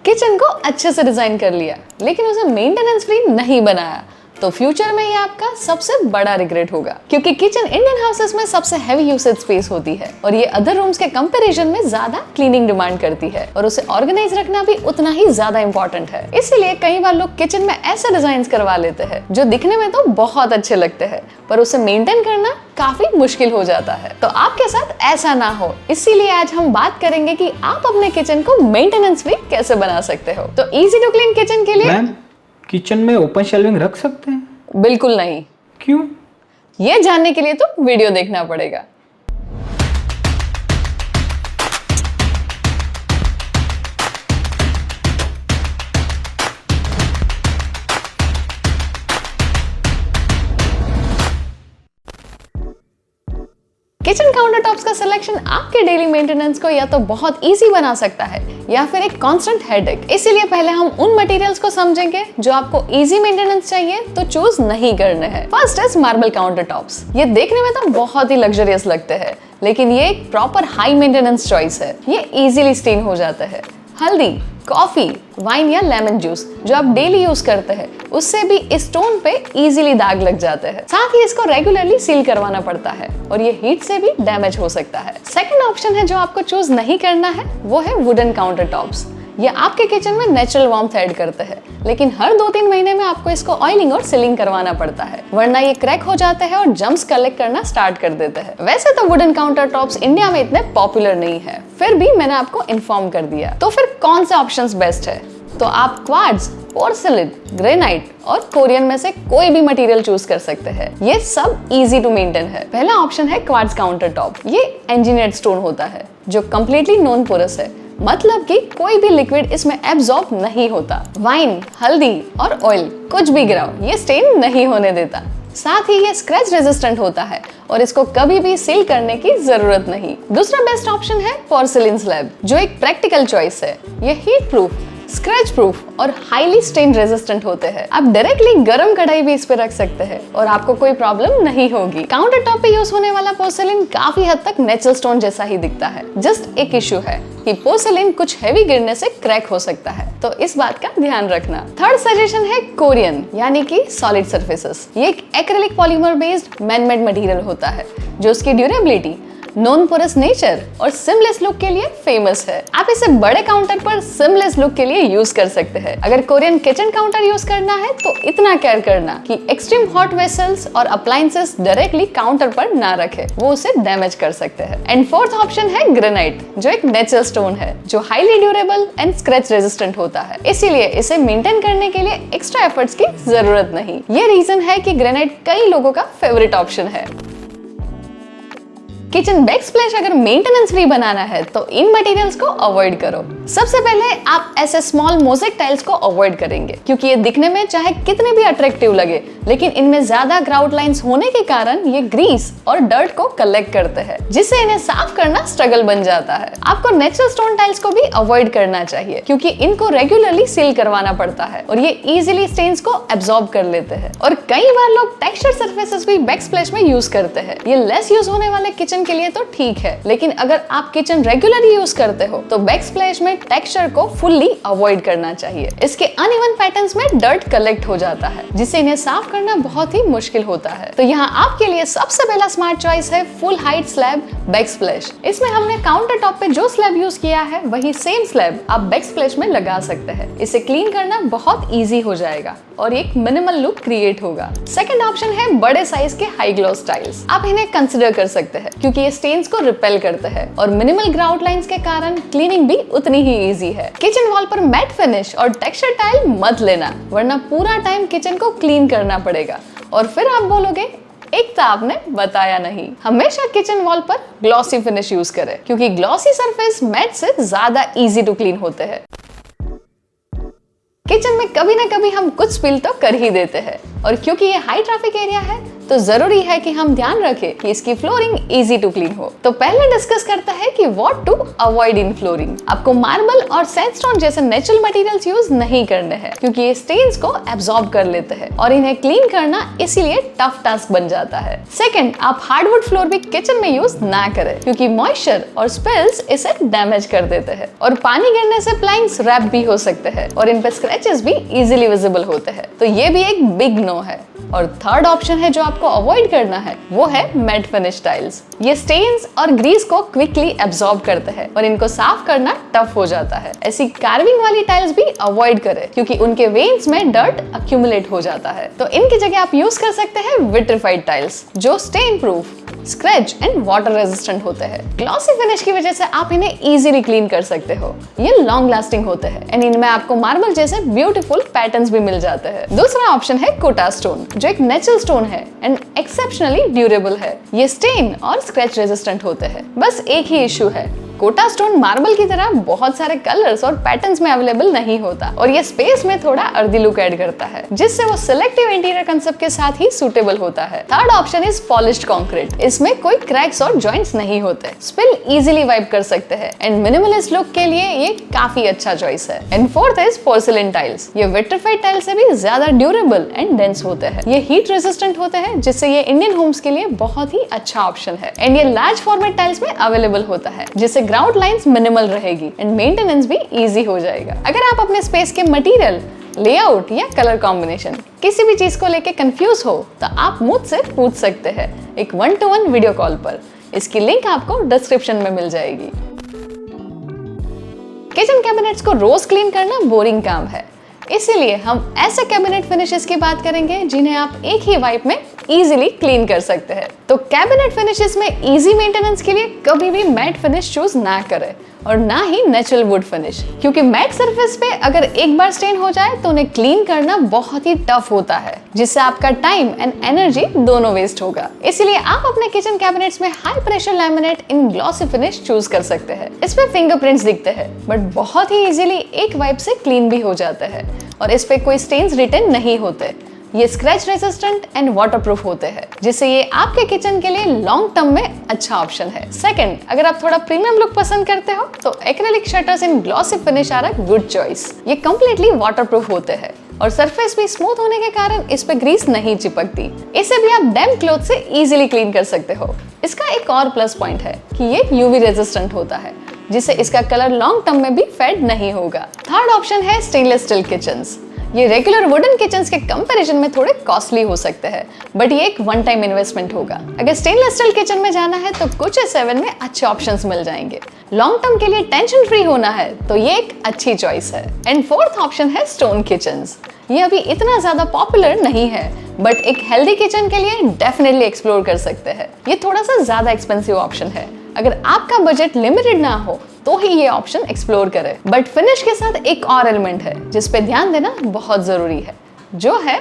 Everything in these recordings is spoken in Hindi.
किचन को अच्छे से डिजाइन कर लिया लेकिन उसे मेंटेनेंस फ्री नहीं बनाया तो फ्यूचर में ये आपका सबसे बड़ा रिग्रेट होगा, क्योंकि किचन इंडियन हाउसेस में सबसे हैवी यूसेज स्पेस होती है और ये अदर रूम्स के कंपैरिजन में ज्यादा क्लीनिंग डिमांड करती है और उसे ऑर्गेनाइज रखना भी उतना ही ज्यादा इंपॉर्टेंट है। इसीलिए कई बार लोग किचन में ऐसे डिजाइन करवा लेते हैं जो दिखने में तो बहुत अच्छे लगते हैं पर उसे मेंटेन करना काफी मुश्किल हो जाता है। तो आपके साथ ऐसा ना हो, इसीलिए आज हम बात करेंगे कि आप अपने किचन को मेंटेनेंस फ्री कैसे बना सकते हो। तो इजी टू क्लीन किचन के लिए किचन में ओपन शेल्विंग रख सकते हैं? बिल्कुल नहीं। क्यों? ये जानने के लिए तो वीडियो देखना पड़ेगा। किचन काउंटर टॉप्स का सिलेक्शन आपके डेली मेंटेनेंस को या तो बहुत इजी बना सकता है या फिर एक कांस्टेंट हेडेक। इसीलिए पहले हम उन मटेरियल्स को समझेंगे जो आपको इजी मेंटेनेंस चाहिए तो चूज नहीं करने हैं। First is marble counter tops. ये देखने में तो बहुत ही लग्जरियस लगते हैं लेकिन ये एक प्रॉपर हाई मेंटेनेंस चॉइस है। ये इजीली स्टेन हो जाता है। हल्दी, कॉफी, वाइन या लेमन जूस जो आप डेली यूज करते हैं उससे भी इस स्टोन पे इजीली दाग लग जाते हैं। साथ ही इसको रेगुलरली सील करवाना पड़ता है और ये हीट से भी डैमेज हो सकता है। सेकंड ऑप्शन है जो आपको चूज नहीं करना है वो है वुडन काउंटर टॉप्स। ये आपके किचन में नेचुरल वार्मथ ऐड करते हैं लेकिन हर 2-3 महीने में आपको इसको ऑयलिंग और सीलिंग करवाना पड़ता है वरना ये क्रैक हो जाते हैं और जम्स कलेक्ट करना स्टार्ट कर देते हैं। वैसे तो वुडन काउंटर टॉप्स इंडिया में इतने पॉपुलर नहीं है, फिर भी मैंने आपको इन्फॉर्म कर दिया। तो फिर कौन से ऑप्शंस बेस्ट है? तो आप क्वार्ट्ज, पोर्सिलेन, ग्रेनाइट और कोरियन में से कोई भी मटेरियल चूज कर सकते हैं। ये सब इजी टू मेंटेन है। पहला ऑप्शन है क्वार्ट्ज काउंटर टॉप। ये इंजीनियर्ड स्टोन होता है जो कम्प्लीटली नॉन पोरस है, मतलब कि कोई भी लिक्विड इसमें एब्जॉर्ब नहीं होता। वाइन, हल्दी और ऑयल कुछ भी गिराओ ये स्टेन नहीं होने देता। साथ ही ये स्क्रैच रेजिस्टेंट होता है और इसको कभी भी सील करने की जरूरत नहीं। दूसरा बेस्ट ऑप्शन है पोर्सिलेन स्लैब जो एक प्रैक्टिकल चॉइस है। ये हीट प्रूफ, स्क्रैच प्रूफ और हाईली स्टेन रेजिस्टेंट होते हैं। आप डायरेक्टली गरम कढ़ाई भी इस पे रख सकते हैं और आपको कोई प्रॉब्लम नहीं होगी। काउंटर टॉप पे यूज होने वाला पोर्सिलेन काफी हद तक नेचुरल स्टोन जैसा ही दिखता है। जस्ट एक इश्यू है कि पोर्सिलेन कुछ हेवी गिरने से क्रैक हो सकता है, तो इस बात का ध्यान रखना। थर्ड सजेशन है कोरियन यानी कि सॉलिड सर्फेसेस। ये एक acrylic polymer based man made material होता है जो उसकी ड्यूरेबिलिटी, नॉन पोरस नेचर और सिमलेस लुक के लिए फेमस है। आप इसे बड़े काउंटर पर सिमलेस लुक के लिए यूज कर सकते हैं। अगर कोरियन किचन काउंटर यूज करना है तो इतना केयर करना कि एक्सट्रीम हॉट वेसल्स और अप्लायंसेस डायरेक्टली काउंटर पर ना रखे, वो उसे डैमेज कर सकते हैं। एंड फोर्थ ऑप्शन है ग्रेनाइट जो एक नेचुरल स्टोन है जो highly durable and scratch resistant होता है, इसीलिए इसे मेंटेन करने के लिए एक्स्ट्रा एफर्ट्स की जरूरत नहीं। ये रीजन है कि ग्रेनाइट कई लोगों का फेवरेट ऑप्शन है। किचन बैकस्प्लैश अगर मेंटेनेंस फ्री बनाना है तो इन मटेरियल्स को अवॉइड करो। सबसे पहले आप ऐसे स्मॉल मोज़ेक टाइल्स को अवॉइड करेंगे क्योंकि ये दिखने में चाहे कितने भी अट्रैक्टिव लगे लेकिन इनमें ज्यादा ग्राउट लाइंस होने के कारण ये ग्रीस और डर्ट को कलेक्ट करते हैं जिससे इन्हें साफ करना स्ट्रगल बन जाता है। आपको नेचुरल स्टोन टाइल्स को भी अवॉइड करना चाहिए क्योंकि इनको रेगुलरली सील करवाना पड़ता है और ये इजिली स्टेन्स को एब्जॉर्ब कर लेते हैं। और कई बार लोग टेक्सचर सर्फेसेस भी बैकस्प्लैश में यूज करते हैं। ये लेस यूज होने वाले किचन के लिए तो ठीक है लेकिन अगर आप किचन रेगुलरली यूज करते हो तो बैकस्प्लैश में टेक्सचर को फुल्ली अवॉइड करना चाहिए। इसके अनइवन पैटर्न्स में डर्ट कलेक्ट हो जाता है जिससे इन्हें साफ करना बहुत ही मुश्किल होता है। तो यहाँ आपके लिए सबसे पहला स्मार्ट चॉइस है फुल हाइट स्लैब बैकस्प्लैश। इसमें हमने काउंटर टॉप पे जो स्लैब यूज किया है वही सेम स्लैब आप बैकस्प्लैश में लगा सकते हैं। इसे क्लीन करना बहुत इजी हो जाएगा और एक मिनिमल लुक क्रिएट होगा। सेकंड ऑप्शन है बड़े साइज के हाई ग्लॉस टाइल्स। आप इन्हें कंसिडर कर सकते हैं क्योंकि ये स्टेन्स को रिपेल करते हैं और मिनिमल ग्राउट लाइंस के कारण क्लीनिंग भी उतनी ही इजी है। किचन वॉल पर मैट फिनिश और टेक्सचर टाइल मत लेना वरना पूरा टाइम किचन को क्लीन करना पड़ेगा और फिर आप बोलोगे एक तो आपने बताया नहीं। हमेशा किचन वॉल पर ग्लॉसी फिनिश यूज करें क्योंकि ग्लॉसी सरफेस मैट से ज्यादा इजी टू क्लीन होते हैं। किचन में कभी ना कभी हम कुछ स्पिल तो कर ही देते हैं और क्योंकि ये हाई ट्रैफिक एरिया है तो जरूरी है कि हम ध्यान रखें कि इसकी फ्लोरिंग इजी टू क्लीन हो। तो पहले डिस्कस करता है कि what to avoid in flooring. आपको मार्बल और सैंडस्टोन जैसे नेचुरल मटेरियल्स यूज नहीं करने हैं, क्योंकि ये स्टेन्स को एब्जॉर्ब कर लेते हैं और इन्हें क्लीन करना इसीलिए टफ टास्क बन जाता है। सेकंड, आप हार्डवुड फ्लोर भी किचन में यूज ना करें, क्योंकि मॉइस्चर और स्पेल्स इसे डैमेज कर देते हैं और पानी गिरने से प्लैंक्स रैप भी हो सकते हैं और इन पे स्क्रैचेस भी इजीली विजिबल होते हैं। तो ये भी एक बिग नो है। और थर्ड ऑप्शन है जो आपको अवॉइड करना है, वो है मैट फिनिश टाइल्स। ये स्टेन्स और ग्रीस को क्विकली एब्जॉर्ब करते हैं और इनको साफ करना टफ हो जाता है। ऐसी कार्विंग वाली टाइल्स भी अवॉइड करें, क्योंकि उनके वेन्स में डर्ट अक्यूमुलेट हो जाता है। तो इनकी जगह आप यूज कर सकते हैं विट्रिफाइड टाइल्स, जो stain proof, scratch and water resistant होते हैं। ग्लॉसी फिनिश की वजह से आप इन्हें इजीली क्लीन कर सकते हो। ये लॉन्ग लास्टिंग होते हैं एंड इनमें आपको मार्बल जैसे ब्यूटीफुल पैटर्न्स भी मिल जाते हैं। दूसरा ऑप्शन है कोटा स्टोन, जो एक नेचुरल स्टोन है एंड एक्सेप्शनली ड्यूरेबल है। ये स्टेन और स्क्रैच रेजिस्टेंट होते हैं। बस एक ही इशू है, कोटा स्टोन मार्बल की तरह बहुत सारे कलर्स और पैटर्न्स में अवेलेबल नहीं होता और ये स्पेस में थोड़ा अर्दी लुक ऐड करता है, जिससे वो सिलेक्टिव इंटीरियर कंसेप्ट के साथ ही सूटेबल होता है। Third option is polished concrete. इसमें कोई क्रैक्स और जॉइंट्स नहीं होते, स्पिल इजीली वाइप कर सकते हैं एंड मिनिमलिस्ट लुक के लिए ये काफी अच्छा चॉइस है। And fourth is porcelain tiles. ये विट्रिफाइड टाइल से भी ज्यादा ड्यूरेबल एंड डेंस होते हैं। ये हीट रेजिस्टेंट होते हैं, जिससे ये इंडियन होम्स के लिए बहुत ही अच्छा ऑप्शन है। एंड ये लार्ज फॉर्मेट टाइल्स में अवेलेबल होता है, जिससे ग्राउंड लाइंस मिनिमल रहेगी एंड मेंटेनेंस भी इजी हो जाएगा। अगर आप अपने स्पेस के मटेरियल, लेआउट या कलर कॉम्बिनेशन किसी भी चीज को लेके कंफ्यूज हो तो आप मुझसे पूछ सकते हैं एक 1-to-1 वीडियो कॉल पर। इसकी लिंक आपको डिस्क्रिप्शन में मिल जाएगी। किचन कैबिनेट्स को रोज क्लीन करना बोरिंग काम है, इसीलिए हम ऐसे कैबिनेट फिनिशेस की बात करेंगे जिन्हें आप एक ही वाइप में इजीली क्लीन कर सकते हैं। तो कैबिनेट फिनिशेस में इजी मेंटेनेंस के लिए कभी भी मैट फिनिश चूज ना करें और ना ही नेचुरल वुड फिनिश, क्योंकि मैट सरफेस पे अगर एक बार स्टेन हो जाए तो उन्हें क्लीन करना बहुत ही टफ होता है, जिससे आपका टाइम एंड एनर्जी दोनों वेस्ट होगा। इसलिए आप अपने किचन कैबिनेट्स में हाई प्रेशर लैमिनेट इन ग्लॉसी फिनिश चूज कर सकते हैं। इसमें फिंगरप्रिंट्स दिखते हैं बट बहुत ही इजीली एक वाइप से क्लीन भी हो जाते हैं और इस पे कोई स्टेन्स रिटेन नहीं होते। ये स्क्रैच रेजिस्टेंट एंड वाटरप्रूफ होते हैं, जिससे ये आपके किचन के लिए लॉन्ग टर्म में अच्छा ऑप्शन है। सेकंड, अगर आप थोड़ा प्रीमियम लुक पसंद करते हो तो acrylic shutters in glossy finish are a good choice. ये कंप्लीटली वाटरप्रूफ होते हैं और सरफेस भी स्मूथ होने के कारण इस पे ग्रीस नहीं चिपकती। इसे भी आप डैम्प क्लॉथ से इजीली क्लीन कर सकते हो। इसका एक और प्लस पॉइंट है कि ये यूवी रेजिस्टेंट होता है, जिससे इसका कलर लॉन्ग टर्म में भी फेड नहीं होगा। थर्ड ऑप्शन है स्टेनलेस स्टील किचन्स। ये रेगुलर वुडन किचन्स के कंपैरिजन में थोड़े कॉस्टली हो सकते हैं, बट ये एक वन टाइम इन्वेस्टमेंट होगा। अगर स्टेनलेस स्टील किचन में जाना है तो कुछ S7 में अच्छे ऑप्शंस मिल जाएंगे। लॉन्ग टर्म के लिए टेंशन फ्री होना है तो ये एक अच्छी चॉइस है। एंड फोर्थ ऑप्शन है स्टोन किचन्स। ये अभी इतना ज्यादा पॉपुलर नहीं है, बट एक हेल्दी किचन के लिए डेफिनेटली एक्सप्लोर कर सकते हैं। ये थोड़ा सा ज्यादा एक्सपेंसिव ऑप्शन है। अगर आपका बजट लिमिटेड ना हो तो ही ये ऑप्शन एक्सप्लोर करें। बट फिनिश के साथ एक और एलिमेंट है जिस पे ध्यान देना बहुत जरूरी है, जो है,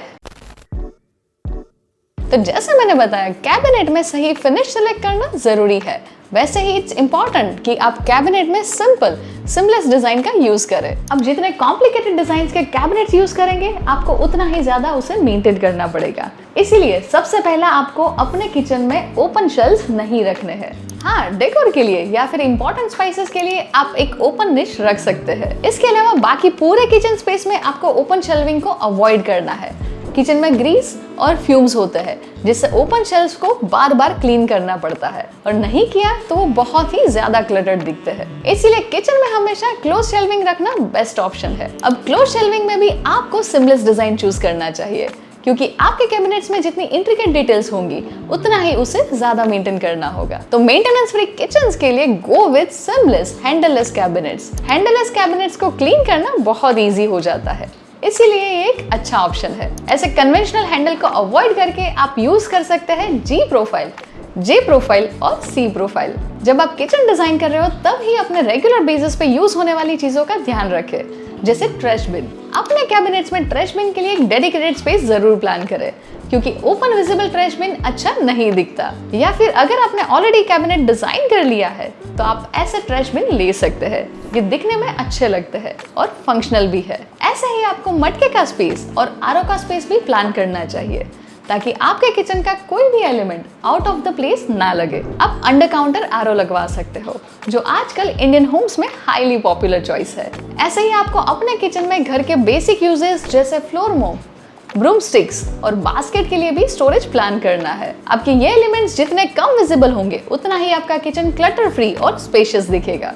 तो जैसे मैंने बताया कैबिनेट में सही फिनिश सेलेक्ट करना जरूरी है, वैसे ही इट्स इंपॉर्टेंट कि आप कैबिनेट में सिंपलेस्ट डिजाइन का यूज करें। अब जितने कॉम्प्लिकेटेड डिजाइन के कैबिनेट्स यूज करेंगे आपको उतना ही ज्यादा उसे मेंटेन करना पड़ेगा। इसीलिए सबसे पहला आपको अपने किचन में ओपन शेल्व्स नहीं रखने हैं। हाँ, डेकोर के लिए या फिर इंपॉर्टेंट स्पाइसेस के लिए आप एक ओपन निश रख सकते हैं। इसके अलावा बाकी पूरे किचन स्पेस में आपको ओपन शेल्विंग को अवॉइड करना है। किचन में ग्रीस और फ्यूम्स होते हैं, जिससे ओपन शेल्व्स को बार बार क्लीन करना पड़ता है और नहीं किया तो वो बहुत ही ज्यादा क्लटर्ड दिखते हैं। इसीलिए किचन में हमेशा क्लोज शेल्विंग रखना बेस्ट ऑप्शन है। अब क्लोज शेल्विंग में भी आपको सिंपलेस्ट डिजाइन चूज करना चाहिए, क्योंकि आपके कैबिनेट्स में जितनी इंट्रिकेट डिटेल्स होंगी उतना ही उसे ज्यादा मेंटेन करना होगा। तो मेंटेनेंस फ्री किचन्स के लिए go with seamless handleless cabinets. Handleless cabinets को क्लीन करना बहुत इजी हो जाता है, इसीलिए ये एक अच्छा ऑप्शन है। ऐसे कन्वेंशनल हैंडल को अवॉइड करके आप यूज कर सकते हैं G प्रोफाइल, J प्रोफाइल और C प्रोफाइल। जब आप किचन डिजाइन कर रहे हो तब ही अपने रेगुलर बेसिस पे यूज होने वाली चीजों का ध्यान रखें, जैसे ट्रैश बिन। अपने कैबिनेट्स में ट्रैश बिन के लिए एक डेडिकेटेड स्पेस जरूर प्लान करें, क्योंकि ओपन विजिबल ट्रैश बिन अच्छा नहीं दिखता। या फिर अगर आपने ऑलरेडी कैबिनेट डिजाइन कर लिया है तो आप ऐसे ट्रैश बिन ले सकते हैं। ये दिखने में अच्छे लगते हैं और फंक्शनल भी है। ऐसे ही आपको मटके का स्पेस और आरओ का स्पेस भी प्लान करना चाहिए। ताकि आपके किचन का कोई भी element out of the place ना लगे। आप अंडर काउंटर आरओ लगवा सकते हो, जो आजकल इंडियन होम्स में हाईली पॉपुलर चॉइस है। ऐसे ही आपको अपने किचन में घर के बेसिक यूजेस जैसे फ्लोर मॉप, ब्रूम स्टिक्स और बास्केट के लिए भी स्टोरेज प्लान करना है। आपके ये एलिमेंट्स जितने कम विजिबल होंगे, उतना ही आपका किचन क्लटर फ्री और स्पेशियस दिखेगा।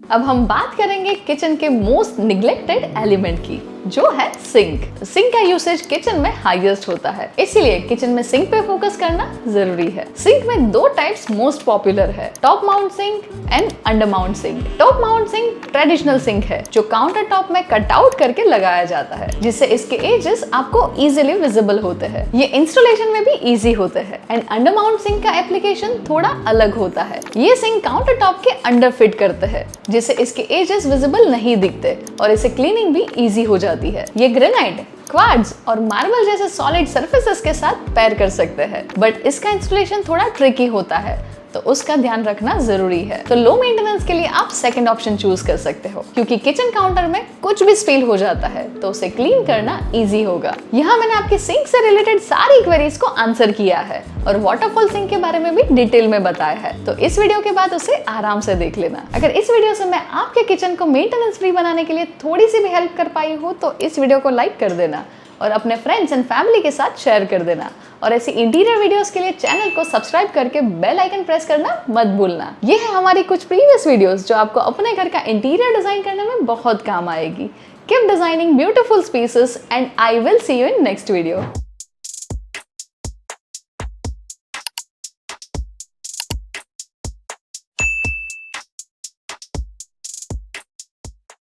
अब हम बात करेंगे किचन के मोस्ट निग्लेक्टेड एलिमेंट की, जो है सिंक। सिंक का यूसेज किचन में हाईएस्ट होता है, इसीलिए किचन में सिंक पे फोकस करना जरूरी है। सिंक में दो टाइप्स मोस्ट पॉपुलर है, top mount sink and under mount sink. Top mount sink traditional sink है, जो काउंटर टॉप में कट आउट करके लगाया जाता है, जिससे इसके एजेस आपको इजीली विजिबल होते हैं। ये इंस्टॉलेशन में भी इजी होते हैं। एंड अंडर माउंट सिंक का एप्लीकेशन थोड़ा अलग होता है। ये सिंक काउंटर टॉप के अंडर फिट करते हैं, जिससे इसके एजेस विजिबल नहीं दिखते और इसे क्लीनिंग भी इजी हो जाती है। ये ग्रेनाइट, क्वार्ट्ज और मार्बल जैसे सॉलिड सरफेसेस के साथ पेयर कर सकते हैं, बट इसका इंस्टॉलेशन थोड़ा ट्रिकी होता है, तो उसका ध्यान रखना जरूरी है। तो लो मेंटेनेंस के लिए आप सेकंड ऑप्शन चूज कर सकते हो, क्योंकि किचन काउंटर में कुछ भी स्पिल हो जाता है तो उसे क्लीन करना इजी होगा। यहाँ मैंने आपकी सिंक से रिलेटेड सारी क्वेरीज को आंसर किया है और वाटरफॉल सिंक के बारे में भी डिटेल में बताया है, तो इस वीडियो के बाद उसे आराम से देख लेना। अगर इस वीडियो से मैं आपके किचन को मेंटेनेंस फ्री बनाने के लिए थोड़ी सी भी हेल्प कर पाई हूँ, तो इस वीडियो को लाइक कर देना और अपने फ्रेंड्स एंड फैमिली के साथ शेयर कर देना। और ऐसी इंटीरियर वीडियोस के लिए चैनल को सब्सक्राइब करके बेल आइकन प्रेस करना मत भूलना। ये है हमारी कुछ प्रीवियस वीडियोस जो आपको अपने घर का इंटीरियर डिजाइन करने में बहुत काम आएगी। Keep designing beautiful spaces and I will see you in next video.